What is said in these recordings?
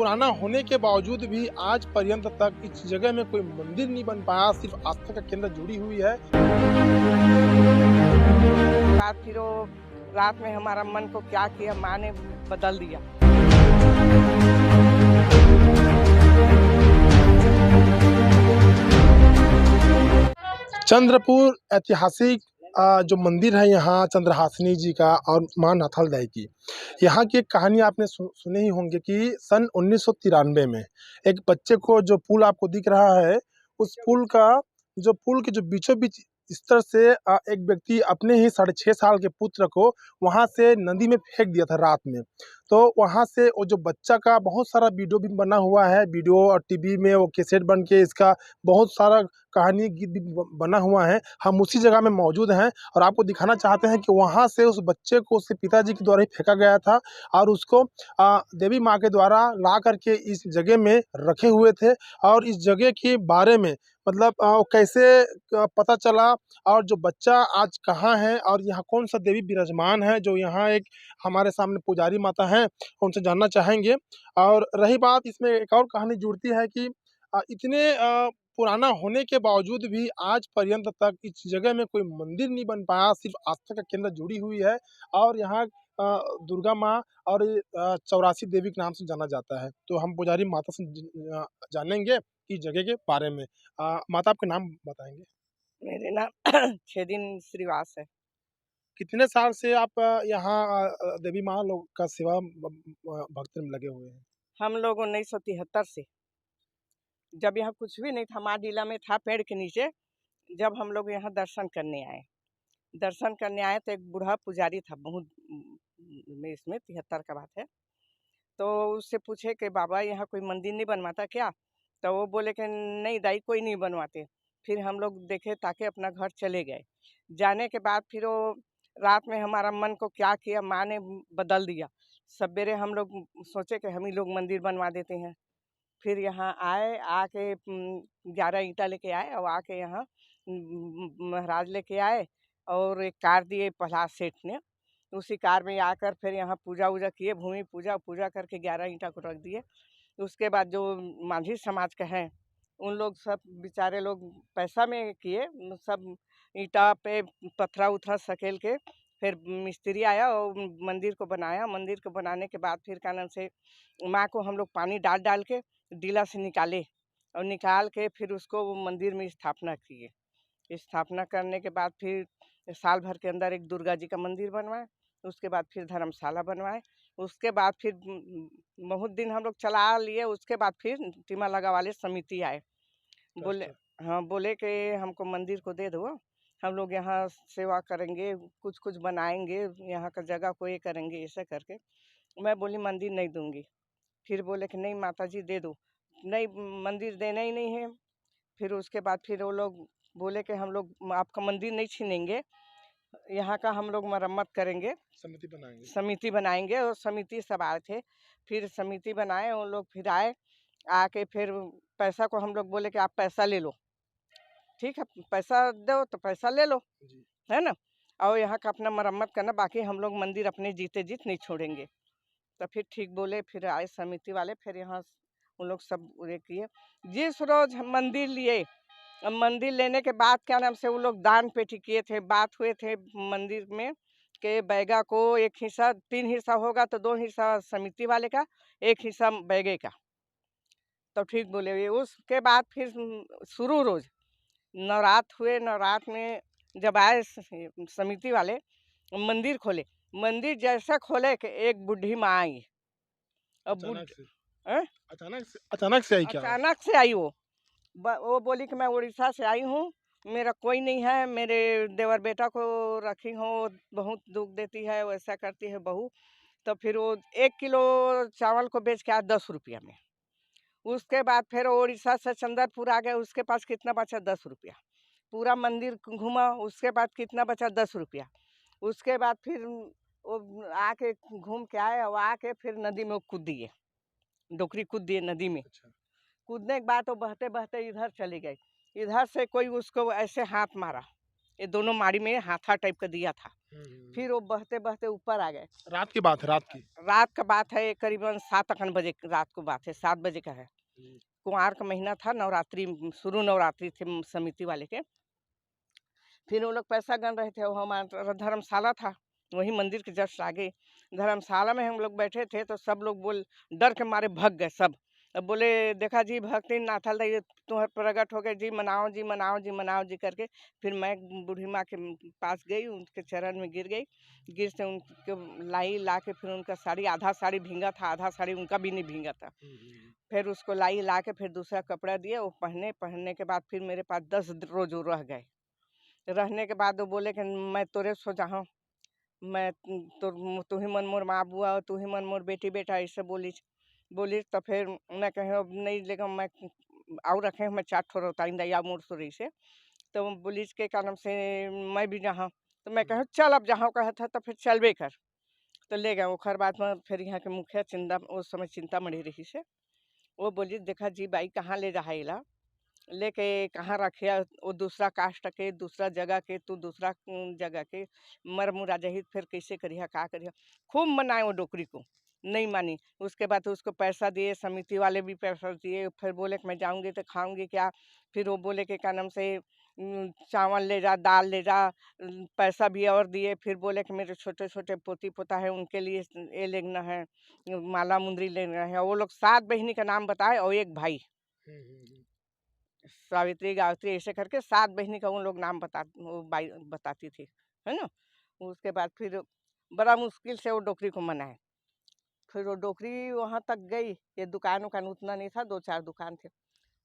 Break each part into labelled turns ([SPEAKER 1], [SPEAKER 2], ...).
[SPEAKER 1] पुराना होने के बावजूद भी आज पर्यंत तक इस जगह में कोई मंदिर नहीं बन पाया, सिर्फ आस्था का केंद्र जुड़ी हुई है।
[SPEAKER 2] बाद फिर वो रात में हमारा मन को क्या किया, माँ ने बदल दिया।
[SPEAKER 1] चंद्रपुर ऐतिहासिक जो मंदिर है यहाँ चंद्रहासिनी जी का और माँ नाथाल दाई की, यहाँ की एक कहानी आपने सुने ही होंगे कि सन 1993 में एक बच्चे को, जो पुल आपको दिख रहा है, उस पुल के जो बीचों बीच इस तरह से एक व्यक्ति अपने ही 6.5 साल के पुत्र को वहाँ से नदी में फेंक दिया था रात में। तो वहाँ से वो जो बच्चा का बहुत सारा वीडियो भी बना हुआ है, वीडियो और टीवी में वो कैसेट बन के इसका बहुत सारा कहानी गीत भी बना हुआ है। हम उसी जगह में मौजूद हैं और आपको दिखाना चाहते हैं कि वहाँ से उस बच्चे को उसके पिताजी के द्वारा ही फेंका गया था और उसको देवी माँ के द्वारा ला करके इस जगह में रखे हुए थे। और इस जगह के बारे में मतलब कैसे पता चला और जो बच्चा आज कहाँ है और यहाँ कौन सा देवी विराजमान है, जो यहाँ एक हमारे सामने पुजारी माता हैं, उनसे जानना चाहेंगे। और रही बात, इसमें एक और कहानी जुड़ती है कि इतने पुराना होने के बावजूद भी आज पर्यंत तक इस जगह में कोई मंदिर नहीं बन पाया, सिर्फ आस्था का केंद्र जुड़ी हुई है। और यहाँ दुर्गा माँ और 84 देवी के नाम से जाना जाता है। तो हम पुजारी माता से जानेंगे इस जगह के बारे में। माता, आपका नाम बताएंगे?
[SPEAKER 2] मेरे नाम छेदिन श्रीवास है।
[SPEAKER 1] कितने साल से आप यहाँ देवी माँ लोग का सेवा भक्ति में लगे हुए हैं?
[SPEAKER 2] हम लोग 1973 से, जब यहाँ कुछ भी नहीं था, माडीला में था पेड़ के नीचे, जब हम लोग यहाँ दर्शन करने आए तो एक बूढ़ा पुजारी था, बहुत में इसमें 73 का बात है। तो उससे पूछे कि बाबा यहाँ कोई मंदिर नहीं बनवाता क्या? तो वो बोले कि नहीं दाई, कोई नहीं बनवाते। फिर हम लोग देखे ताकि अपना घर चले गए। जाने के बाद फिर वो रात में हमारा मन को क्या किया, माँ ने बदल दिया। सवेरे हम लोग सोचे कि हम ही लोग मंदिर बनवा देते हैं। फिर यहाँ आए, आके 11 ईंटा लेके आए और आके यहाँ महाराज लेके आए और एक कार दिए प्रहलाद सेठ ने। उसी कार में आकर फिर यहाँ पूजा वूजा किए, भूमि पूजा करके 11 ईंटा को रख दिए। उसके बाद जो माझी समाज के हैं, उन लोग सब बेचारे लोग पैसा में किए, सब ईंटा पे पत्थरा उथरा सकेल के फिर मिस्त्री आया और मंदिर को बनाया। मंदिर को बनाने के बाद फिर कानन से माँ को हम लोग पानी डाल डाल के डीला से निकाले और निकाल के फिर उसको वो मंदिर में स्थापना किए। स्थापना करने के बाद फिर साल भर के अंदर एक दुर्गा जी का मंदिर बनवाए। उसके बाद फिर धर्मशाला बनवाए। उसके बाद फिर बहुत दिन हम लोग चला लिए। उसके बाद फिर टीमा लगा वाले समिति आए, बोले हाँ, बोले कि हमको मंदिर को दे दो, हम लोग यहाँ सेवा करेंगे, कुछ कुछ बनाएंगे, यहाँ का जगह को ये करेंगे। ऐसे करके मैं बोली मंदिर नहीं दूंगी। फिर बोले कि नहीं माता जी दे दो। नहीं, मंदिर देना ही नहीं है। फिर उसके बाद फिर वो लोग बोले कि हम लोग आपका मंदिर नहीं छीनेंगे, यहाँ का हम लोग मरम्मत करेंगे, समिति बनाएंगे। और समिति सब आए थे, फिर समिति बनाए उन लोग। फिर आए, आके फिर पैसा को हम लोग बोले कि आप पैसा ले लो, ठीक है, पैसा दो तो पैसा ले लो, है ना, और यहाँ का अपना मरम्मत करना, बाकी हम लोग मंदिर अपने जीते जीत नहीं छोड़ेंगे। तो फिर ठीक बोले। फिर आए समिति वाले, फिर यहाँ उन लोग सब ये किए। जिस रोज हम मंदिर लिए, मंदिर लेने के बाद क्या नाम से वो लोग दान पेटी किए थे, बात हुए थे मंदिर में कि बैगा को एक हिस्सा, 3 हिस्सा होगा तो 2 हिस्सा समिति वाले का, 1 हिस्सा बैगे का। तो ठीक बोले। उसके बाद फिर शुरू रोज नवरात हुए। नवरात में जब आए समिति वाले, मंदिर खोले। मंदिर जैसा खोले कि एक बुढ़ी माँ आई। अब
[SPEAKER 1] अचानक से आई क्या?
[SPEAKER 2] अचानक से आई वो बोली कि मैं उड़ीसा से आई हूँ, मेरा कोई नहीं है, मेरे देवर बेटा को रखी हूँ, बहुत दुख देती है, वैसा करती है बहू। तो फिर वो 1 किलो चावल को बेच के आया 10 रुपया में। उसके बाद फिर उड़ीसा से चंदरपुर आ गए, उसके पास कितना बचा? 10 रुपया। पूरा मंदिर घूमा, उसके बाद कितना बचा? 10 रुपया। उसके बाद फिर वो आके घूम के आए और आके फिर नदी में कूद दिए, डोकरी कूद दिए नदी में। कूदने के बाद वो बहते बहते इधर चली गई। इधर से कोई उसको ऐसे हाथ मारा, ये दोनों माड़ी में हाथा टाइप का दिया था। फिर वो बहते बहते ऊपर आ गए।
[SPEAKER 1] रात की बात है, रात की।
[SPEAKER 2] रात का बात है, करीबन 7 बजे रात को बात है, 7 बजे का है।
[SPEAKER 1] हम्म।
[SPEAKER 2] कुंवार का महीना था, नवरात्रि शुरू नवरात्रि थे समिति वाले के। फिर वो लोग पैसा गन रहे थे, वो हमारा धर्मशाला था वही मंदिर के जस्ट आगे। धर्मशाला में हम लोग बैठे थे तो सब लोग बोल डर के मारे भग गए सब। अब बोले देखा जी भक्ति नाथल दाई तुम्हारे प्रकट हो गए जी, मनाओ जी मनाओ जी मनाओ जी करके। फिर मैं बूढ़ी माँ के पास गई, उनके चरण में गिर गई। गिर से उनके लाई ला के फिर उनका साड़ी, आधा साड़ी भींगा था, आधा साड़ी उनका भी नहीं भींगा था। फिर उसको लाई ला के फिर दूसरा कपड़ा दिए, वो पहनने के बाद फिर मेरे पास 10 रोज वो रह गए। रहने के बाद वो बोले कि मैं तोरे सो जाऊँ, मैं तू ही मन मोर माँ बुआ, तू ही मन मोर बेटी बेटा, ऐसे बोली। तो फिर मैं कहे अब नहीं लेगा, मैं और रखे मैं 4 ठो रोताई या मोर सुरी से। तो बोली के कारण से मैं भी जहाँ, तो मैं कहे चल अब जहाँ कहा था तो फिर चलबे कर। तो ले गए। ओखर बाद में फिर यहाँ के मुखिया उस समय चिंतामढ़ी रही से, वो बोली देखा जी बाई कहाँ ले रहा इला, लेके कहाँ रखे, वो दूसरा कास्ट के दूसरा जगह के, तू दूसरा जगह के मर मुरा जही, फिर कैसे करिया का करिया। खूब मनाए वो डोकरी को, नहीं मानी। उसके बाद उसको पैसा दिए, समिति वाले भी पैसा दिए। फिर बोले कि मैं जाऊंगी तो खाऊंगी क्या। फिर वो बोले कि क्या नाम से चावल ले जा, दाल ले जा, पैसा भी और दिए। फिर बोले कि मेरे छोटे छोटे पोती पोता है उनके लिए ये लेना है, माला मुंदरी लेना है। वो लोग 7 बहिनी का नाम बताए और एक भाई, सावित्री गायत्री ऐसे करके 7 बहिनी का उन लोग नाम बताती थी, है ना। उसके बाद फिर बड़ा मुश्किल से वो डोकरी को मनाए। फिर वो डोकरी वहाँ तक गई, ये दुकान उकान उतना नहीं था, 2-4 दुकान थे।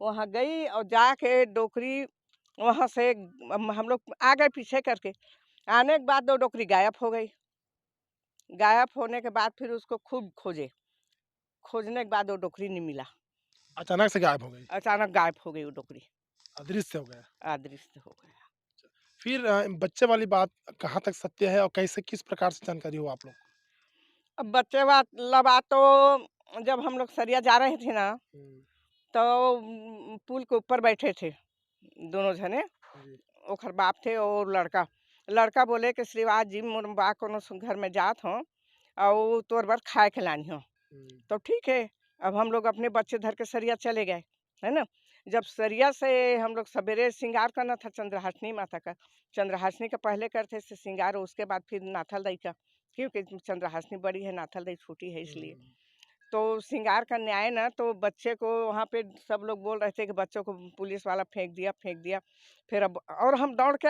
[SPEAKER 2] वहाँ गई और जाके डोकरी वहाँ से हम लोग आ गए पीछे करके। आने के बाद वो डोकरी गायब हो गई। गायब होने के बाद फिर उसको खूब खोजने के बाद वो डोकरी नहीं मिला।
[SPEAKER 1] अचानक से गायब हो गई,
[SPEAKER 2] अचानक गायब हो गई वो डोकरी,
[SPEAKER 1] अदृश्य हो गया।
[SPEAKER 2] अदृश्य हो गया।
[SPEAKER 1] फिर बच्चे वाली बात कहाँ तक सत्य है और कैसे, किस प्रकार से जानकारी हो आप लोग
[SPEAKER 2] अब बच्चे वाला बात तो जब हम लोग सरिया जा रहे थे ना,
[SPEAKER 1] को?
[SPEAKER 2] तो पुल के ऊपर बैठे थे दोनों जने।
[SPEAKER 1] जी।
[SPEAKER 2] ओखर बाप थे और लड़का। लड़का बोले कि श्रीवास जी मोर बा कोनो घर में जात हो और तोर बर खाए खिलानी हो। तो ठीक है, अब हम लोग अपने बच्चे धर के सरिया चले गए, है ना। जब सरिया से हम लोग सवेरे श्रृंगार करना था चंद्रहासिनी माता का। चंद्रहासिनी का पहले करते से श्रृंगार, उसके बाद फिर नाथल दई का, क्योंकि चंद्रहासिनी बड़ी है, नाथल दई छोटी है, इसलिए। तो श्रृंगार करने आए ना, तो बच्चे को वहाँ पे सब लोग बोल रहे थे कि बच्चों को पुलिस वाला फेंक दिया फेंक दिया। फिर अब और हम दौड़ के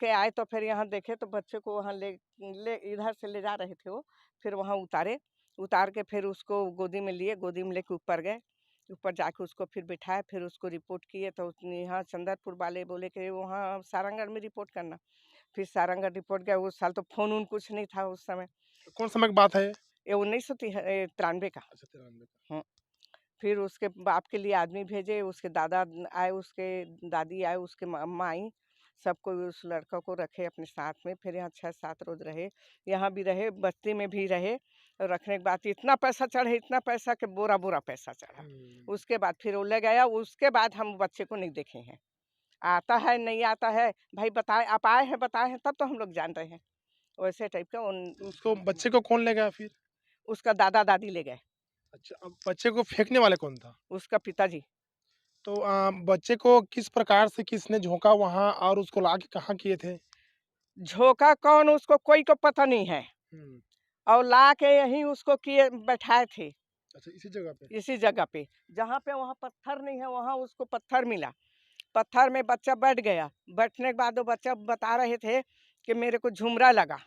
[SPEAKER 2] आए तो फिर यहाँ देखे तो बच्चे को वहाँ ले इधर से ले जा रहे थे वो। फिर वहाँ उतार के फिर उसको गोदी में लिए, गोदी में लेके ऊपर गए। ऊपर जाके उसको फिर बिठाए, फिर उसको रिपोर्ट किए। तो यहाँ चंदरपुर वाले बोले कि वहाँ सारंगढ़ में रिपोर्ट करना। फिर सारंगढ़ रिपोर्ट गया। उस साल तो फोन उन कुछ नहीं था उस समय,
[SPEAKER 1] कौन समय की बात है ये?
[SPEAKER 2] ये 1993 का।
[SPEAKER 1] अच्छा, 93 का।
[SPEAKER 2] हम्म। फिर उसके बाप के लिए आदमी भेजे, उसके दादा आए, उसके दादी आए, उसके अम्मा आई। सबको उस लड़का को रखे अपने साथ में। फिर यहाँ 6-7 रोज रहे, यहाँ भी रहे, बस्ती में भी रहे। और रखने के बाद इतना पैसा चढ़े, इतना पैसा कि बोरा बोरा पैसा चढ़ा। उसके बाद फिर वो ले गया। उसके बाद हम बच्चे को नहीं देखे हैं। आता है नहीं आता है, भाई बताए आप आए हैं बताए हैं तब तो हम लोग जान रहे हैं। वैसे टाइप का
[SPEAKER 1] तो उसको, बच्चे को कौन ले गया फिर?
[SPEAKER 2] उसका दादा दादी ले गए,
[SPEAKER 1] अच्छा, अब बच्चे को फेंकने वाले कौन था?
[SPEAKER 2] उसका पिताजी।
[SPEAKER 1] तो बच्चे को किस प्रकार से किसने झोंका वहाँ और उसको लाके कहाँ किए थे?
[SPEAKER 2] झोंका कौन, उसको कोई को पता नहीं है।
[SPEAKER 1] हम्म।
[SPEAKER 2] और ला के यहीं उसको किए बैठाए थे,
[SPEAKER 1] अच्छा, इसी जगह पे?
[SPEAKER 2] इसी जगह पे जहाँ पे वहाँ पत्थर नहीं है, वहाँ उसको पत्थर मिला। पत्थर में बच्चा बैठ गया। बैठने के बाद वो बच्चा बता रहे थे कि मेरे को झुमरा लगा।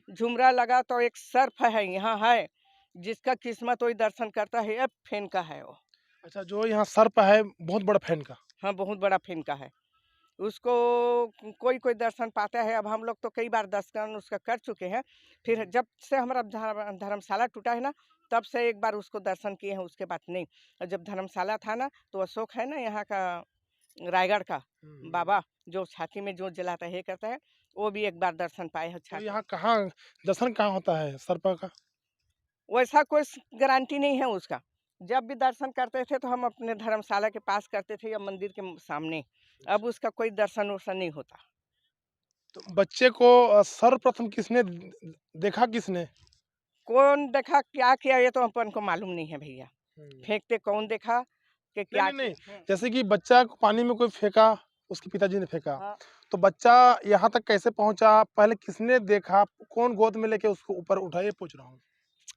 [SPEAKER 2] झुमरा लगा तो एक सर्प है यहाँ है, जिसका किस्मत वही दर्शन करता है। अब फेन का है वो।
[SPEAKER 1] अच्छा, जो यहाँ सर्प है बहुत बड़ा फैन का?
[SPEAKER 2] हाँ, बहुत बड़ा फेन का है। उसको कोई कोई दर्शन पाता है। अब हम लोग तो कई बार दर्शन उसका कर चुके हैं। फिर जब से हमारा धर्मशाला टूटा है ना, तब से एक बार उसको दर्शन किए हैं, उसके बाद नहीं। और जब धर्मशाला था ना, तो अशोक है ना यहाँ का, रायगढ़ का बाबा, जो छाती में जो जलाता है करता है, वो भी एक बार दर्शन पाए हैं।
[SPEAKER 1] तो यहाँ कहाँ दर्शन कहाँ होता है सर्प का?
[SPEAKER 2] वैसा कोई गारंटी नहीं है उसका, जब भी दर्शन करते थे तो हम अपने धर्मशाला के पास करते थे या मंदिर के सामने। अब उसका कोई दर्शन वर्शन नहीं होता।
[SPEAKER 1] तो बच्चे को सर्वप्रथम किसने देखा किसने?
[SPEAKER 2] कौन देखा क्या किया ये तो अपन को मालूम नहीं है भैया।
[SPEAKER 1] हुँ।
[SPEAKER 2] फेंकते कौन देखा कि
[SPEAKER 1] नहीं,
[SPEAKER 2] क्या
[SPEAKER 1] नहीं, नहीं।
[SPEAKER 2] किया।
[SPEAKER 1] जैसे कि बच्चा को पानी में कोई फेंका, उसके पिताजी ने फेंका,
[SPEAKER 2] हाँ,
[SPEAKER 1] तो बच्चा यहाँ तक कैसे पहुँचा? पहले किसने देखा? कौन गोद में लेके उसको ऊपर उठाया? ये पूछ रहा हूँ।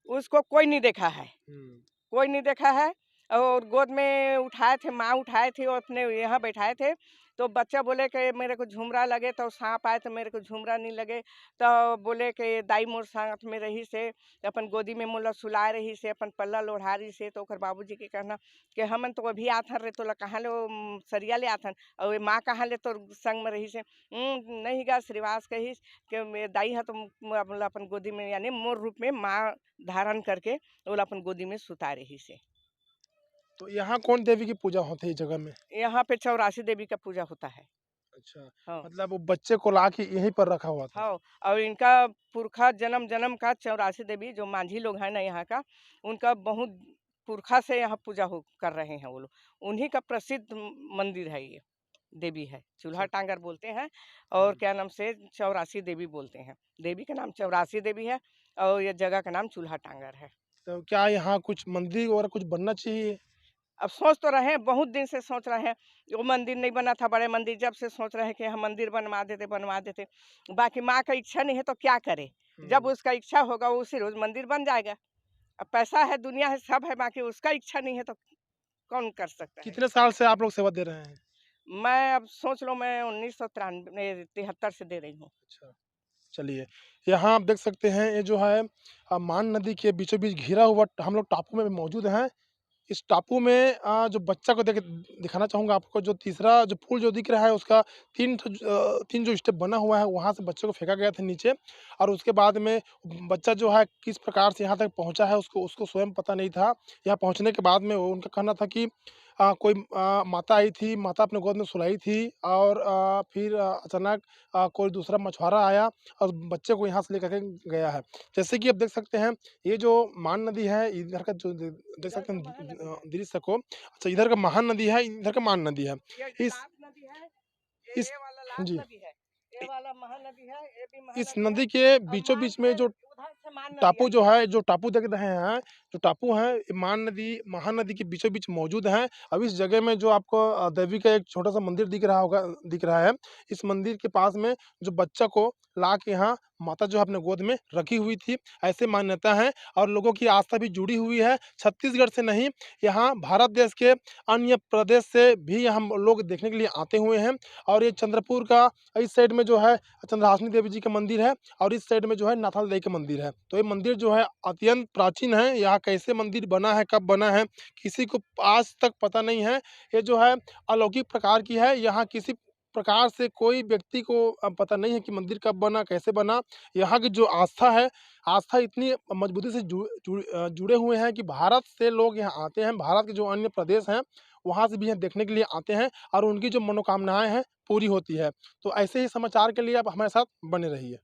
[SPEAKER 2] उसको कोई नहीं देखा है।
[SPEAKER 1] हुँ।
[SPEAKER 2] कोई नहीं देखा है। और गोद में उठाए थे, माँ उठाए थी और अपने यहाँ बैठाए थे। तो बच्चा बोले कि मेरे को झुमरा लगे, तो सांप आए तो मेरे को झुमरा नहीं लगे। तो बोले कि दाई मोर साथ में रही से अपन गोदी में मोला सुलाए रही से, अपन पल्ला लोढ़ा रही से। तो ओकर बाबूजी के कहना कि हमन तो अभी आथन रे, तोला कहाँ ले सरिया ले आथन और माँ कहाँ ले तोर संग में रही से। नहीं गा श्रीवास कहिस कि दाई है तो मोला अपन गोदी में यानी मोर रूप में माँ धारण करके ओला अपन गोदी में सुता रही से।
[SPEAKER 1] तो यहाँ कौन देवी की पूजा होती है इस जगह में?
[SPEAKER 2] यहाँ पे 84 देवी का पूजा होता है।
[SPEAKER 1] अच्छा,
[SPEAKER 2] हाँ,
[SPEAKER 1] मतलब वो बच्चे को लाके यहीं पर रखा हुआ था।
[SPEAKER 2] हाँ। और इनका पुरखा जन्म का 84 देवी जो मांझी लोग हैं ना यहाँ का, उनका बहुत पुरखा से यहाँ पूजा हो कर रहे हैं वो लोग। उन्हीं का प्रसिद्ध मंदिर है ये, देवी है। चूल्हा
[SPEAKER 1] अच्छा।
[SPEAKER 2] टांगर बोलते हैं और
[SPEAKER 1] हुँ।
[SPEAKER 2] क्या नाम से 84 देवी बोलते हैं। देवी का नाम 84 देवी है और ये जगह का नाम चूल्हा टांगर है।
[SPEAKER 1] तो क्या यहाँ कुछ मंदिर वगैरह कुछ बनना चाहिए?
[SPEAKER 2] अब सोच तो रहे हैं, बहुत दिन से सोच रहे हैं। वो मंदिर नहीं बना था, बड़े मंदिर, जब से सोच रहे हैं कि हम मंदिर बनवा देते। बाकी माँ का इच्छा नहीं है तो क्या करे। जब
[SPEAKER 1] हुँ।
[SPEAKER 2] उसका इच्छा होगा वो उसी रोज मंदिर बन जाएगा। अब पैसा है, दुनिया है, सब है, बाकी उसका इच्छा नहीं है तो कौन कर सकता है।
[SPEAKER 1] कितने साल से आप लोग सेवा दे रहे हैं?
[SPEAKER 2] मैं अब सोच लो, मैं 1993 73 से दे रही हूँ।
[SPEAKER 1] अच्छा। चलिए, यहाँ आप देख सकते हैं ये जो है मान नदी के बीचों-बीच घिरा हुआ हम लोग टापू में मौजूद हैं। इस टापू में जो बच्चा को दिखाना चाहूँगा आपको, जो तीसरा जो पुल जो दिख रहा है उसका 3 जो स्टेप बना हुआ है, वहाँ से बच्चे को फेंका गया था नीचे और उसके बाद में बच्चा जो है किस प्रकार से यहाँ तक पहुँचा है उसको उसको स्वयं पता नहीं था। यहाँ पहुँचने के बाद में वो उनका कहना था कि कोई माता आई थी, माता अपने गोद में सुलाई थी और फिर अचानक कोई दूसरा मछुआरा आया और बच्चे को यहाँ से लेकर के गया है। जैसे कि आप देख सकते हैं, ये जो मान नदी है, इधर का जो देख
[SPEAKER 2] इधर
[SPEAKER 1] सकते
[SPEAKER 2] का
[SPEAKER 1] हैं
[SPEAKER 2] महानदी है,
[SPEAKER 1] दृश्य को। अच्छा, इधर का महान नदी है, इधर का मान नदी है।
[SPEAKER 2] ये
[SPEAKER 1] इस
[SPEAKER 2] लाख नदी है।
[SPEAKER 1] इस
[SPEAKER 2] ये वाला लाख
[SPEAKER 1] जी,
[SPEAKER 2] नदी है, ये वाला महानदी है, ये भी
[SPEAKER 1] इस
[SPEAKER 2] महानदी है।
[SPEAKER 1] नदी के
[SPEAKER 2] और मान
[SPEAKER 1] बीचों-बीच में
[SPEAKER 2] से
[SPEAKER 1] जो
[SPEAKER 2] उधर से मान नदी
[SPEAKER 1] टापू
[SPEAKER 2] आई
[SPEAKER 1] जो
[SPEAKER 2] है।
[SPEAKER 1] है, जो टापू देख रहे हैं, जो टापू है, ये महानदी के बीचों-बीच मौजूद है। अब इस जगह में जो आपको देवी का एक छोटा-सा मंदिर दिख रहा है। इस मंदिर के पास में जो बच्चा को ला के यहाँ माता जो है अपने गोद में रखी हुई थी, ऐसे मान्यता है और लोगों की आस्था भी जुड़ी हुई है। छत्तीसगढ़ से नहीं, यहाँ भारत देश के अन्य प्रदेश से भी हम लोग देखने के लिए आते हुए हैं और ये चंद्रपुर का इस साइड में जो है चंद्रहासिनी देवी जी का मंदिर है और इस साइड में जो है नाथाल देवी का मंदिर है। तो ये मंदिर जो है अत्यंत प्राचीन है। यहाँ कैसे मंदिर बना है, कब बना है, किसी को आज तक पता नहीं है। ये जो है अलौकिक प्रकार की है। यहाँ किसी प्रकार से कोई व्यक्ति को पता नहीं है कि मंदिर कब बना, कैसे बना। यहाँ की जो आस्था है, आस्था इतनी मजबूती से जुड़े हुए हैं कि भारत से लोग यहाँ आते हैं। भारत के जो अन्य प्रदेश हैं, वहाँ से भी यहाँ देखने के लिए आते हैं और उनकी जो मनोकामनाएँ हैं, पूरी होती है। तो ऐसे ही समाचार के लिए आप हमारे साथ बने रहिए।